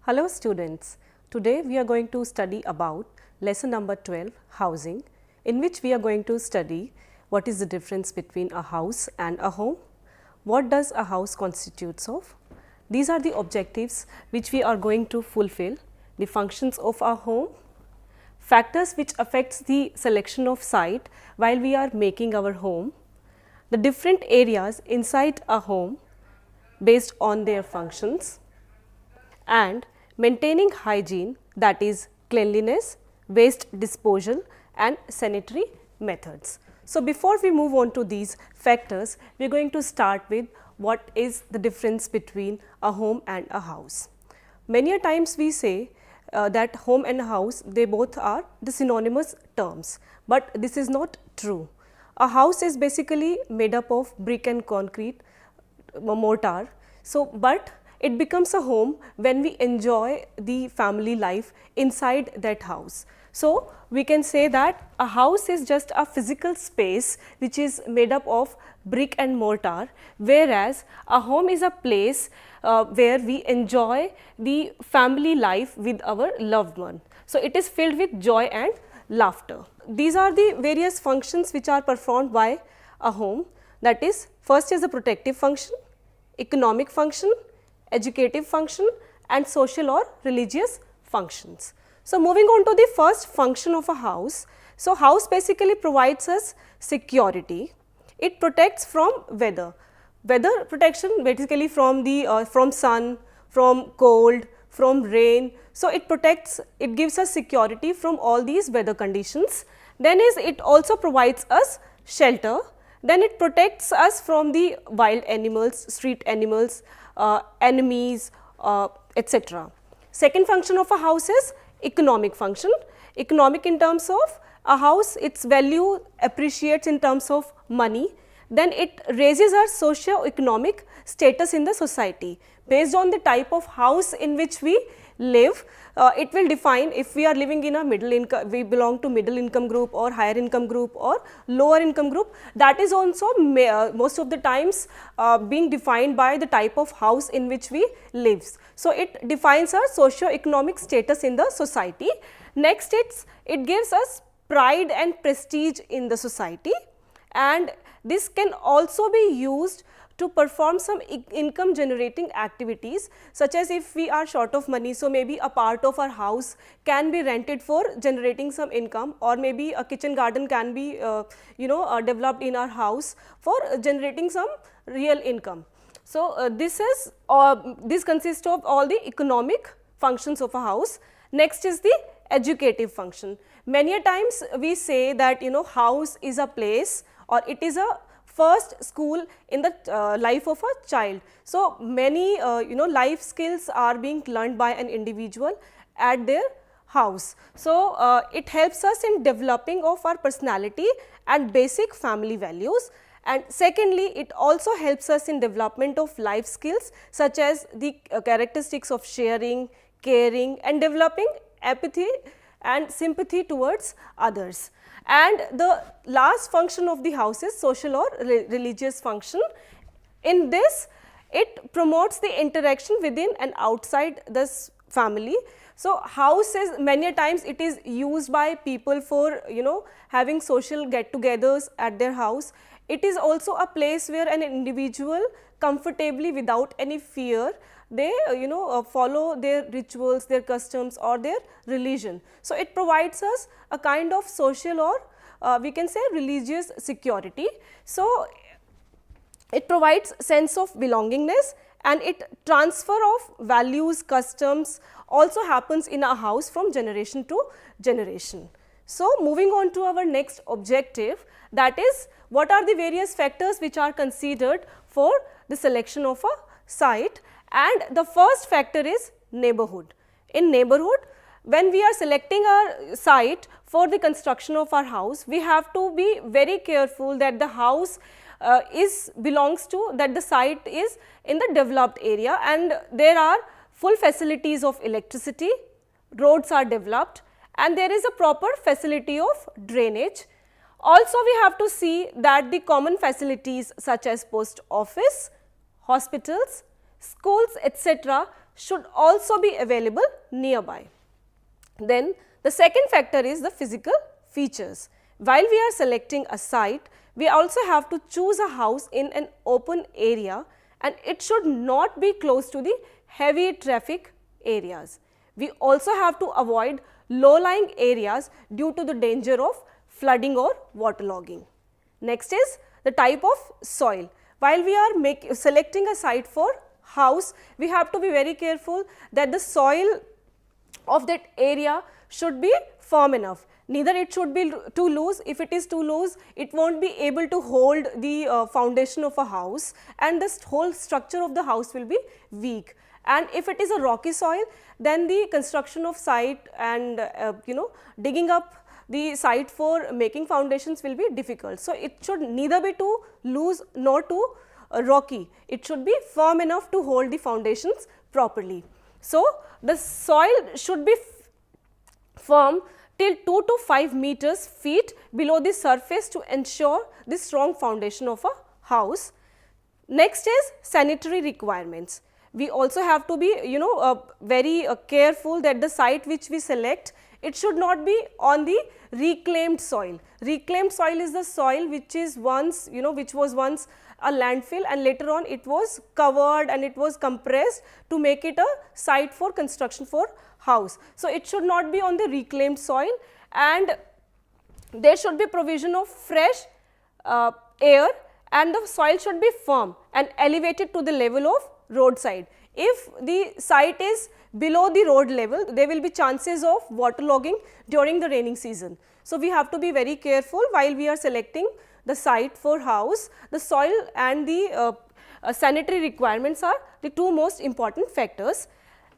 Hello students, today we are going to study about lesson number 12 housing, in which we are going to study what is the difference between a house and a home, what does a house constitutes of. These are the objectives which we are going to fulfill, the functions of our home, factors which affects the selection of site while we are making our home, the different areas inside a home based on their functions, and maintaining hygiene, that is cleanliness, waste disposal and sanitary methods. So, before we move on to these factors, we are going to start with what is the difference between a home and a house. Many a times we say that home and house, they both are the synonymous terms, but this is not true. A house is basically made up of brick and concrete mortar. So, but it becomes a home when we enjoy the family life inside that house. So, we can say that a house is just a physical space which is made up of brick and mortar, whereas a home is a place where we enjoy the family life with our loved one. So, it is filled with joy and laughter. These are the various functions which are performed by a home, that is, first is the protective function, economic function, educative function and social or religious functions. So, moving on to the first function of a house. So, house basically provides us security. It protects from weather protection basically from the from sun, from cold, from rain. So, it protects, it gives us security from all these weather conditions. Then is it also provides us shelter. Then it protects us from the wild animals, street animals, enemies, etc. Second function of a house is economic function. Economic in terms of a house, its value appreciates in terms of money. Then it raises our socio-economic status in the society. Based on the type of house in which we live, it will define if we are living in a middle income, we belong to middle income group or higher income group or lower income group. That is also most of the times being defined by the type of house in which we live. So, it defines our socio-economic status in the society. Next, it gives us pride and prestige in the society, and this can also be used to perform some income generating activities, such as if we are short of money. So, maybe a part of our house can be rented for generating some income, or maybe a kitchen garden can be developed in our house for generating some real income. So, this consists of all the economic functions of a house. Next is the educative function. Many a times we say that house is a place, or it is a first school in the life of a child. So, many life skills are being learned by an individual at their house. So, it helps us in developing of our personality and basic family values. And secondly, it also helps us in development of life skills, such as the characteristics of sharing, caring and developing empathy and sympathy towards others. And the last function of the house is social or religious function. In this, it promotes the interaction within and outside this family. So, house is many a times it is used by people for having social get-togethers at their house. It is also a place where an individual comfortably, without any fear, they follow their rituals, their customs or their religion. So, it provides us a kind of social or we can say religious security. So, it provides sense of belongingness, and it transfer of values, customs also happens in a house from generation to generation. So, moving on to our next objective, that is what are the various factors which are considered for the selection of a site. And the first factor is neighborhood. In neighborhood, when we are selecting our site for the construction of our house, we have to be very careful that the house that the site is in the developed area, and there are full facilities of electricity, roads are developed, and there is a proper facility of drainage. Also, we have to see that the common facilities such as post office, hospitals, schools etc. should also be available nearby. Then the second factor is the physical features. While we are selecting a site, we also have to choose a house in an open area, and it should not be close to the heavy traffic areas. We also have to avoid low-lying areas due to the danger of flooding or waterlogging. Next is the type of soil. While we are selecting a site for house, we have to be very careful that the soil of that area should be firm enough. Neither it should be too loose. If it is too loose, it won't be able to hold the foundation of a house, and this whole structure of the house will be weak. And if it is a rocky soil, then the construction of site and digging up the site for making foundations will be difficult. So, it should neither be too loose nor too rocky. It should be firm enough to hold the foundations properly. So, the soil should be firm till 2 to 5 meters feet below the surface to ensure the strong foundation of a house. Next is sanitary requirements. We also have to be very careful that the site which we select, it should not be on the reclaimed soil. Reclaimed soil is the soil which is once which was once a landfill, and later on it was covered and it was compressed to make it a site for construction for house. So, it should not be on the reclaimed soil, and there should be provision of fresh air, and the soil should be firm and elevated to the level of roadside. If the site is below the road level, there will be chances of waterlogging during the raining season. So, we have to be very careful while we are selecting the site for house. The soil and the sanitary requirements are the two most important factors.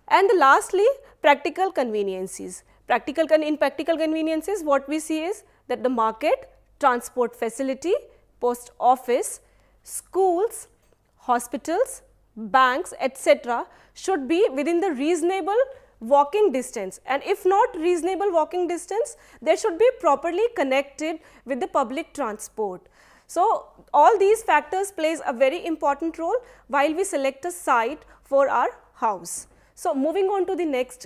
And lastly, practical conveniences. In practical conveniences, what we see is that the market, transport facility, post office, schools, hospitals, banks, etc. should be within the reasonable walking distance, and if not reasonable walking distance, they should be properly connected with the public transport. So, all these factors plays a very important role while we select a site for our house. So, moving on to the next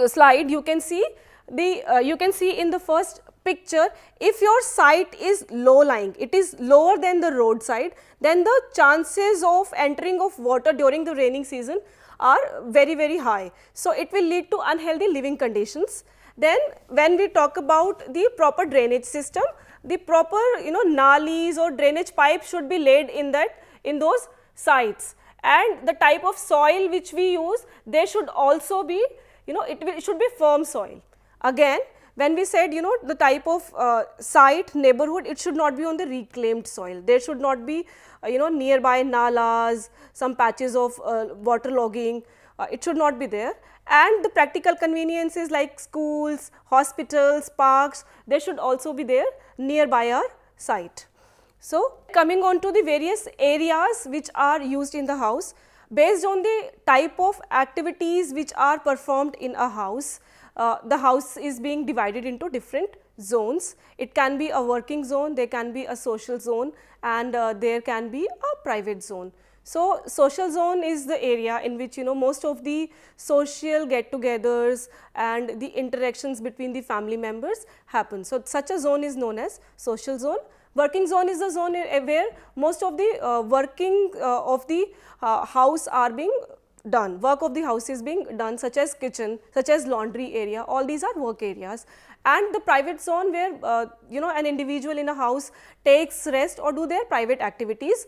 slide, you can see in the first picture, if your site is low lying, it is lower than the roadside, then the chances of entering of water during the raining season are very high. So, it will lead to unhealthy living conditions. Then when we talk about the proper drainage system, the proper nallies or drainage pipes should be laid in those sites, and the type of soil which we use, they should also be it should be firm soil. Again, when we said the type of site, neighborhood, it should not be on the reclaimed soil. There should not be nearby nalas, some patches of waterlogging, it should not be there. And the practical conveniences like schools, hospitals, parks, they should also be there nearby our site. So, coming on to the various areas which are used in the house, based on the type of activities which are performed in a house, the house is being divided into different zones. It can be a working zone, there can be a social zone, and there can be a private zone. So, social zone is the area in which most of the social get-togethers and the interactions between the family members happen. So, such a zone is known as social zone. Working zone is the zone where most of the working of the house are being done, work of the house is being done, such as kitchen, such as laundry area, all these are work areas. And the private zone where an individual in a house takes rest or do their private activities.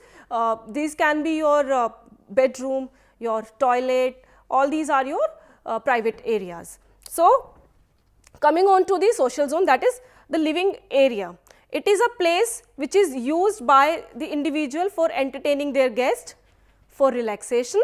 These can be your bedroom, your toilet, all these are your private areas. So, coming on to the social zone, that is the living area. It is a place which is used by the individual for entertaining their guest, for relaxation,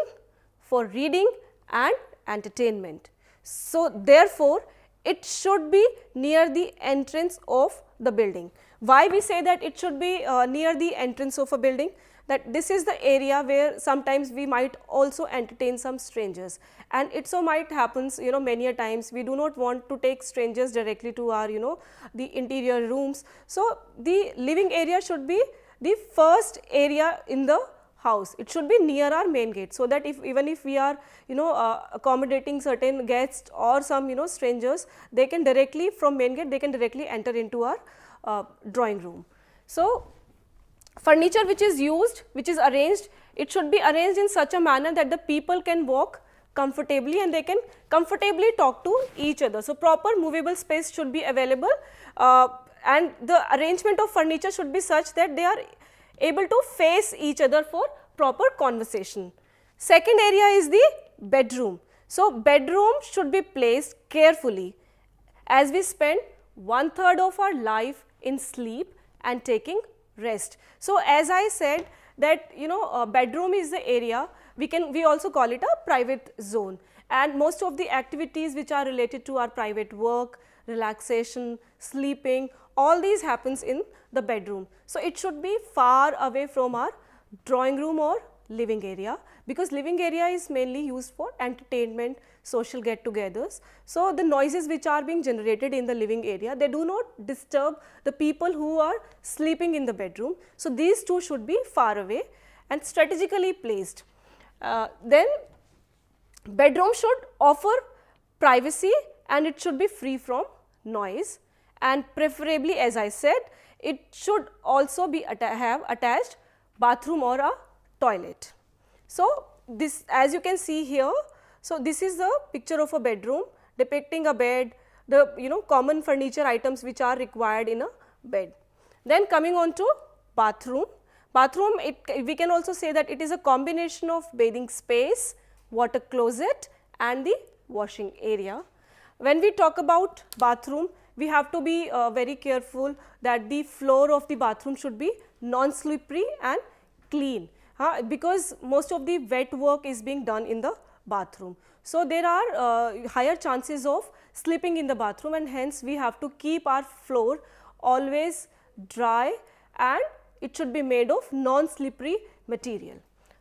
for reading and entertainment. So, therefore, it should be near the entrance of the building. Why we say that it should be near the entrance of a building? That this is the area where sometimes we might also entertain some strangers, and it so might happens many a times we do not want to take strangers directly to our the interior rooms. So, the living area should be the first area in the house. It should be near our main gate, so that even if we are accommodating certain guests or some strangers, they can directly from main gate they can directly enter into our drawing room. So, furniture which is used, which is arranged, it should be arranged in such a manner that the people can walk comfortably and they can comfortably talk to each other. So, proper movable space should be available and the arrangement of furniture should be such that they are able to face each other for proper conversation. Second area is the bedroom. So, bedroom should be placed carefully as we spend 1/3 of our life in sleep and taking rest. So, as I said that bedroom is the area, we also call it a private zone, and most of the activities which are related to our private work, relaxation, sleeping, all these happens in the bedroom. So, it should be far away from our drawing room or living area, because living area is mainly used for entertainment, social get-togethers. So, the noises which are being generated in the living area, they do not disturb the people who are sleeping in the bedroom. So, these two should be far away and strategically placed. Then bedroom should offer privacy and it should be free from noise, and preferably, as I said, it should also be have attached bathroom or a toilet. So, this, as you can see here, so this is the picture of a bedroom depicting a bed, the common furniture items which are required in a bed. Then coming on to bathroom. Bathroom, we can also say that it is a combination of bathing space, water closet and the washing area. When we talk about bathroom, we have to be very careful that the floor of the bathroom should be non-slippery and clean, because most of the wet work is being done in the bathroom. So, there are higher chances of slipping in the bathroom, and hence we have to keep our floor always dry and it should be made of non-slippery material.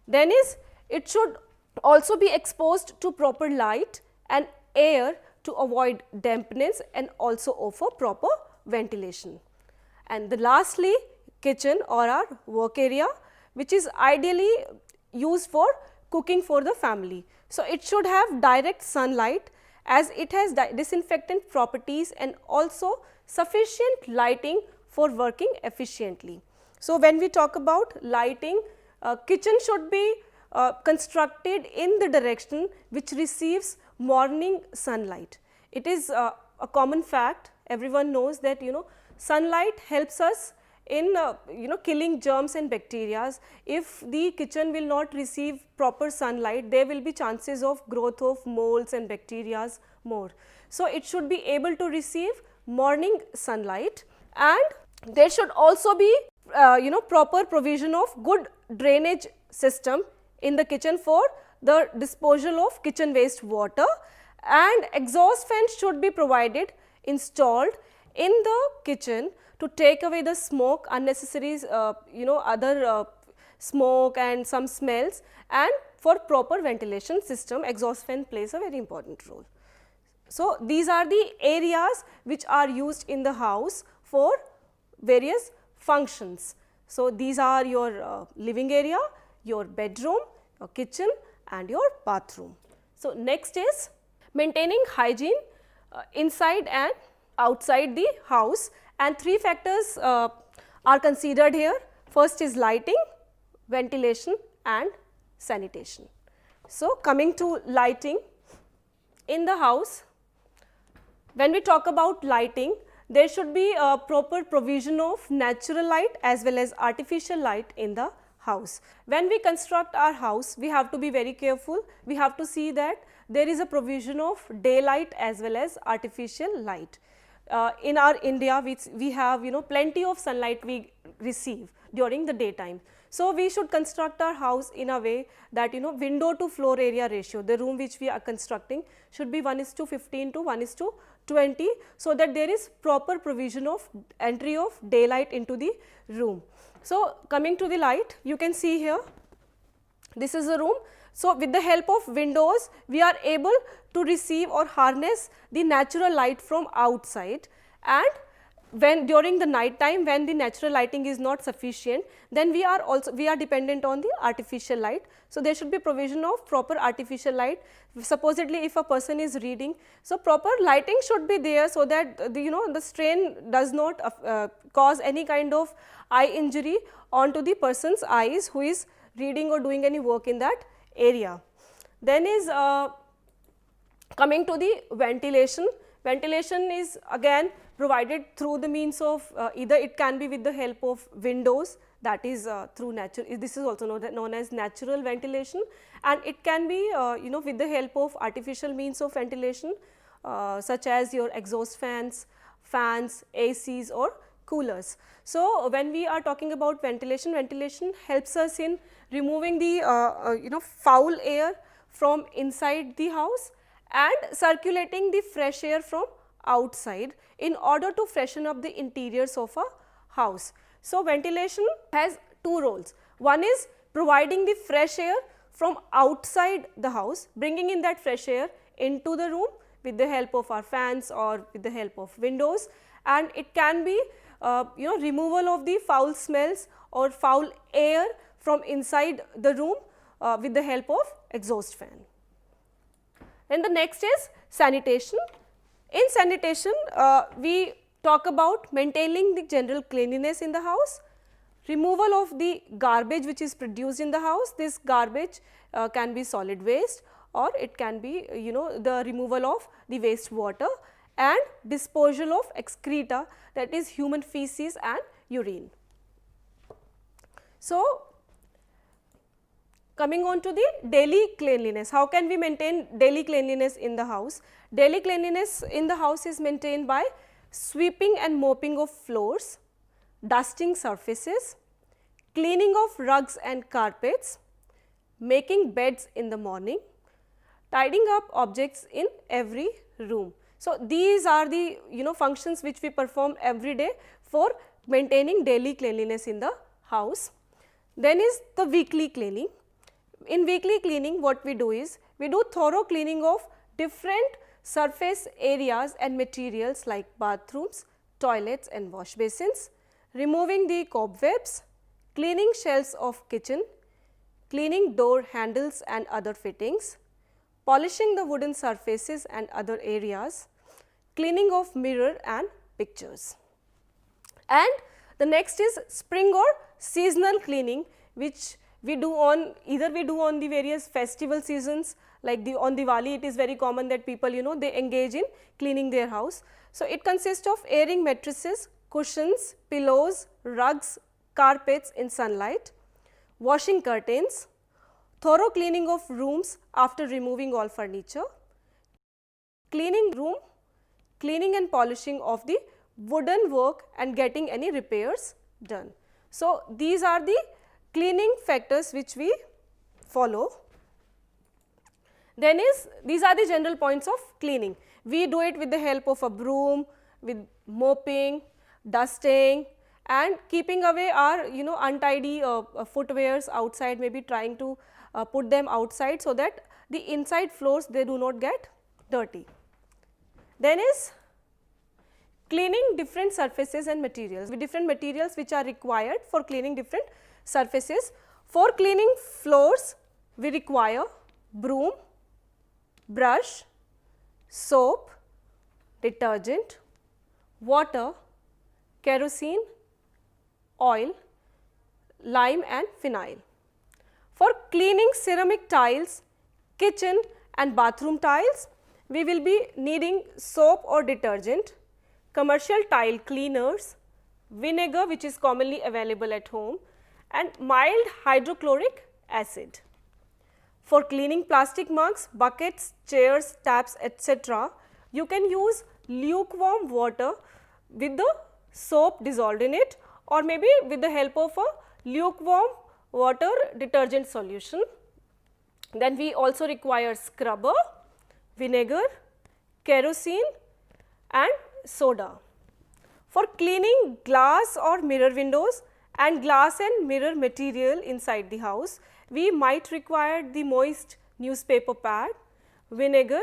Then is, it should also be exposed to proper light and air to avoid dampness and also offer proper ventilation. And the lastly, kitchen or our work area, which is ideally used for cooking for the family. So, it should have direct sunlight as it has disinfectant properties and also sufficient lighting for working efficiently. So, when we talk about lighting, kitchen should be constructed in the direction which receives morning sunlight. It is a common fact, everyone knows that sunlight helps us in killing germs and bacteria. If the kitchen will not receive proper sunlight, there will be chances of growth of molds and bacteria more. So, it should be able to receive morning sunlight, and there should also be proper provision of good drainage system in the kitchen for the disposal of kitchen waste water, and exhaust fans should be provided, installed in the kitchen to take away the smoke, unnecessary other smoke and some smells, and for proper ventilation system exhaust fan plays a very important role. So, these are the areas which are used in the house for various functions. So, these are your living area, your bedroom, your kitchen and your bathroom. So, next is maintaining hygiene inside and outside the house, and three factors are considered here. First is lighting, ventilation and sanitation. So, coming to lighting in the house, when we talk about lighting, there should be a proper provision of natural light as well as artificial light in the house. When we construct our house, we have to be very careful. We have to see that there is a provision of daylight as well as artificial light. In our India, we have plenty of sunlight we receive during the daytime. So, we should construct our house in a way that window to floor area ratio, the room which we are constructing should be 1:15 to 1:20, so that there is proper provision of entry of daylight into the room. So, coming to the light, you can see here, this is a room. So, with the help of windows, we are able to receive or harness the natural light from outside, and when during the night time, when the natural lighting is not sufficient, then we are dependent on the artificial light. So, there should be provision of proper artificial light. Supposedly if a person is reading, so proper lighting should be there, so that the strain does not cause any kind of eye injury onto the person's eyes who is reading or doing any work in that area. Then is coming to the ventilation. Ventilation is again provided through the means of either it can be with the help of windows, that is through natural, this is also known as natural ventilation, and it can be with the help of artificial means of ventilation such as your exhaust fans, ACs or coolers. So, when we are talking about ventilation, ventilation helps us in removing the foul air from inside the house and circulating the fresh air from outside in order to freshen up the interiors of a house. So, ventilation has two roles. One is providing the fresh air from outside the house, bringing in that fresh air into the room with the help of our fans or with the help of windows, and it can be removal of the foul smells or foul air from inside the room with the help of exhaust fan. Then the next is sanitation. In sanitation, we talk about maintaining the general cleanliness in the house, removal of the garbage which is produced in the house. This garbage can be solid waste, or it can be the removal of the waste water, and disposal of excreta, that is human feces and urine. So, coming on to the daily cleanliness, how can we maintain daily cleanliness in the house? Daily cleanliness in the house is maintained by sweeping and mopping of floors, dusting surfaces, cleaning of rugs and carpets, making beds in the morning, tidying up objects in every room. So, these are the functions which we perform every day for maintaining daily cleanliness in the house. Then is the weekly cleaning. In weekly cleaning, what we do is, we do thorough cleaning of different surface areas and materials like bathrooms, toilets and wash basins, removing the cobwebs, cleaning shelves of kitchen, cleaning door handles and other fittings, polishing the wooden surfaces and other areas, cleaning of mirror and pictures. And the next is spring or seasonal cleaning, which we do on the various festival seasons, like on Diwali it is very common that people they engage in cleaning their house. So, it consists of airing mattresses, cushions, pillows, rugs, carpets in sunlight, washing curtains, thorough cleaning of rooms after removing all furniture, cleaning room, cleaning and polishing of the wooden work and getting any repairs done. So, these are the cleaning factors which we follow. Then is, these are the general points of cleaning. We do it with the help of a broom, with mopping, dusting and keeping away our untidy footwears outside, maybe trying to put them outside so that the inside floors they do not get dirty. Then is cleaning different surfaces and materials, with different materials which are required for cleaning different surfaces. For cleaning floors, we require broom, brush, soap, detergent, water, kerosene, oil, lime and phenyl. For cleaning ceramic tiles, kitchen and bathroom tiles, we will be needing soap or detergent, commercial tile cleaners, vinegar which is commonly available at home, and mild hydrochloric acid. For cleaning plastic mugs, buckets, chairs, taps, etc., you can use lukewarm water with the soap dissolved in it, or maybe with the help of a lukewarm water detergent solution. Then we also require scrubber, vinegar, kerosene and soda. For cleaning glass or mirror windows and glass and mirror material inside the house, we might require the moist newspaper pad, vinegar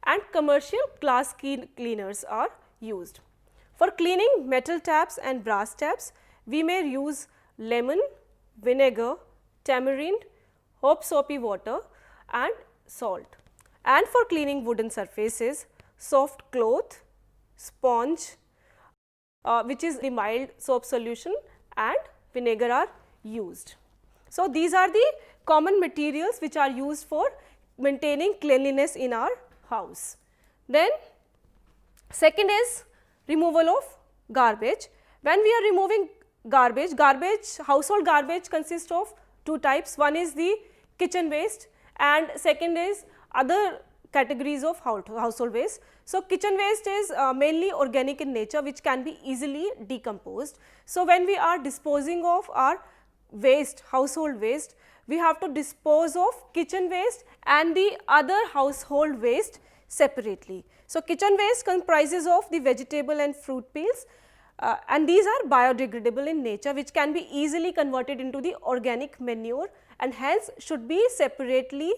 and commercial glass cleaners are used. For cleaning metal taps and brass taps, we may use lemon, vinegar, tamarind, hop soapy water and salt. And for cleaning wooden surfaces, soft cloth, sponge, which is the mild soap solution, and vinegar are used. So, these are the common materials which are used for maintaining cleanliness in our house. Then second is removal of garbage. When we are removing garbage, household garbage consists of two types. One is the kitchen waste and second is other categories of household waste. So, kitchen waste is mainly organic in nature, which can be easily decomposed. So, when we are disposing of our waste, household waste, we have to dispose of kitchen waste and the other household waste separately. So, kitchen waste comprises of the vegetable and fruit peels, and these are biodegradable in nature, which can be easily converted into the organic manure and hence should be separately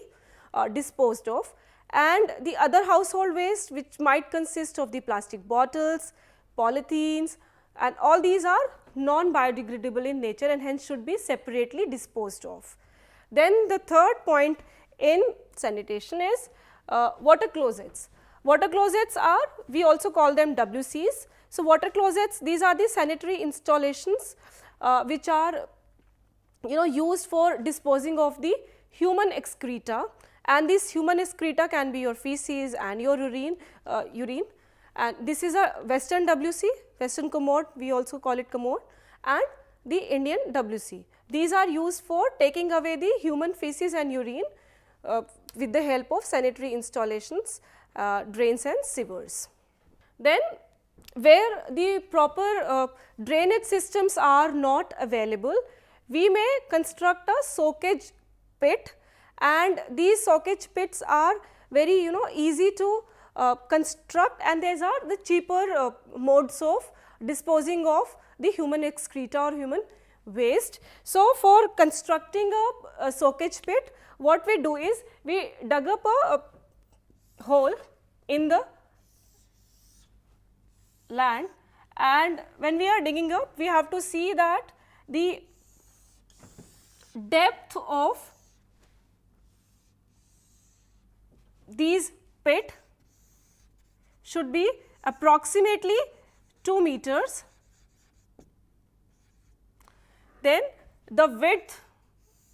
disposed of. And the other household waste, which might consist of the plastic bottles, polythenes, and all these are non-biodegradable in nature and hence should be separately disposed of. Then the third point in sanitation is water closets. Water closets are, we also call them WCs. So, water closets, these are the sanitary installations which are used for disposing of the human excreta, and this human excreta can be your feces and your urine, and this is a Western WC, Western commode, we also call it commode, and the Indian WC. These are used for taking away the human feces and urine with the help of sanitary installations, drains and sewers. Then where the proper drainage systems are not available, we may construct a soakage pit, and these soakage pits are very easy to construct, and these are the cheaper modes of disposing of the human excreta or human waste. So, for constructing a soakage pit, what we do is we dug up a hole in the land, and when we are digging up, we have to see that the depth of these pit should be approximately 2 meters. Then the width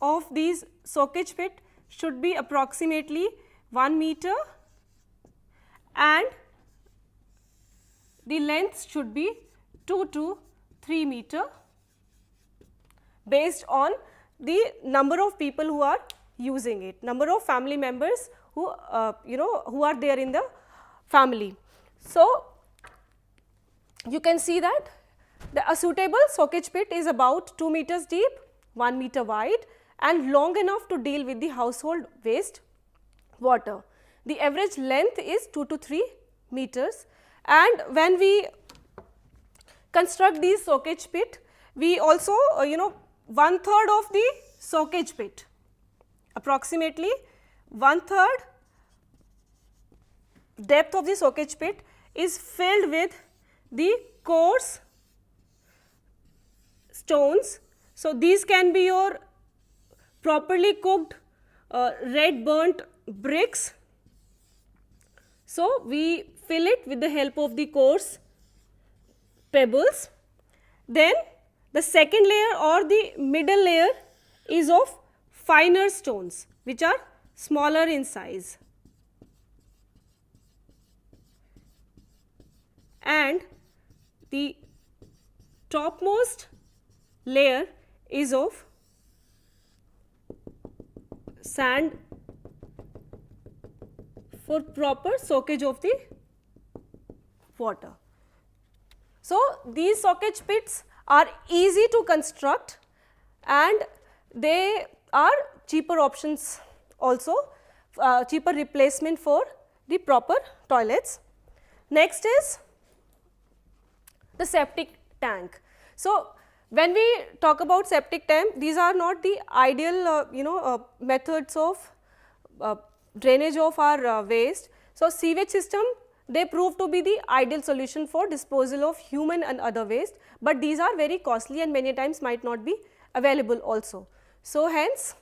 of these soakage pit should be approximately 1 meter and the length should be 2 to 3 meter based on the number of people who are using it, number of family members who who are there in the family. So, you can see that a suitable soakage pit is about 2 meters deep, 1 meter wide and long enough to deal with the household waste water. The average length is 2 to 3 meters, and when we construct these soakage pit, we also 1/3 of the soakage pit, approximately 1/3 depth of the soakage pit is filled with the coarse stones. So, these can be your properly cooked red burnt bricks. So, we fill it with the help of the coarse pebbles. Then the second layer or the middle layer is of finer stones which are smaller in size, and the topmost layer is of sand for proper soakage of the water. So, these soakage pits are easy to construct and they are cheaper options also, cheaper replacement for the proper toilets. Next is the septic tank. So, when we talk about septic tank, these are not the ideal methods of drainage of our waste. So, sewage system they prove to be the ideal solution for disposal of human and other waste, but these are very costly and many times might not be available also. So, hence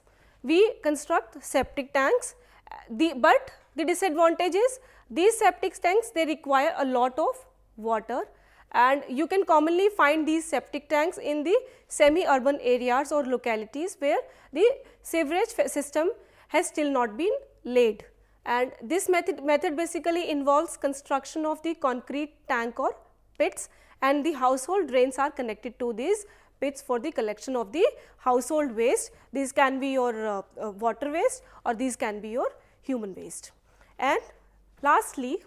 we construct septic tanks, but the disadvantage is these septic tanks, they require a lot of water, and you can commonly find these septic tanks in the semi-urban areas or localities where the sewerage system has still not been laid. And this method basically involves construction of the concrete tank or pits, and the household drains are connected to these pits for the collection of the household waste. These can be your water waste or these can be your human waste. And lastly,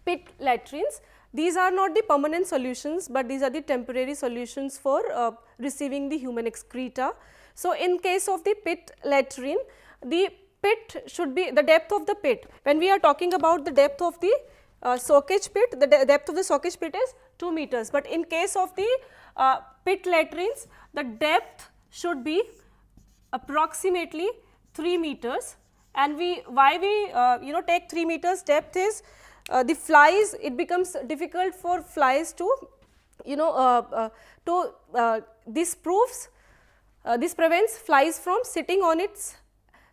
pit latrines. These are not the permanent solutions, but these are the temporary solutions for receiving the human excreta. So, in case of the pit latrine, the pit should be the depth of the pit. When we are talking about the depth of the soakage pit, the depth of the soakage pit is 2 meters, but in case of the pit latrines, the depth should be approximately 3 meters. And why we take 3 meters depth is the flies, it becomes difficult for flies to this prevents flies from sitting on its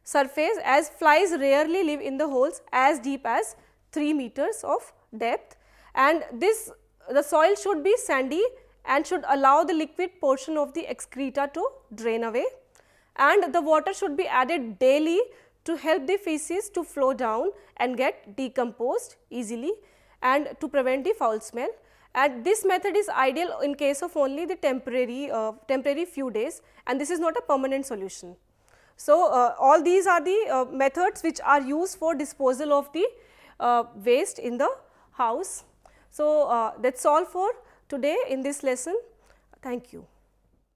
surface, as flies rarely live in the holes as deep as 3 meters of depth, and the soil should be sandy and should allow the liquid portion of the excreta to drain away, and the water should be added daily to help the feces to flow down and get decomposed easily and to prevent the foul smell. And this method is ideal in case of only the temporary few days, and this is not a permanent solution. So, all these are the methods which are used for disposal of the waste in the house. So, that is all for today in this lesson. Thank you.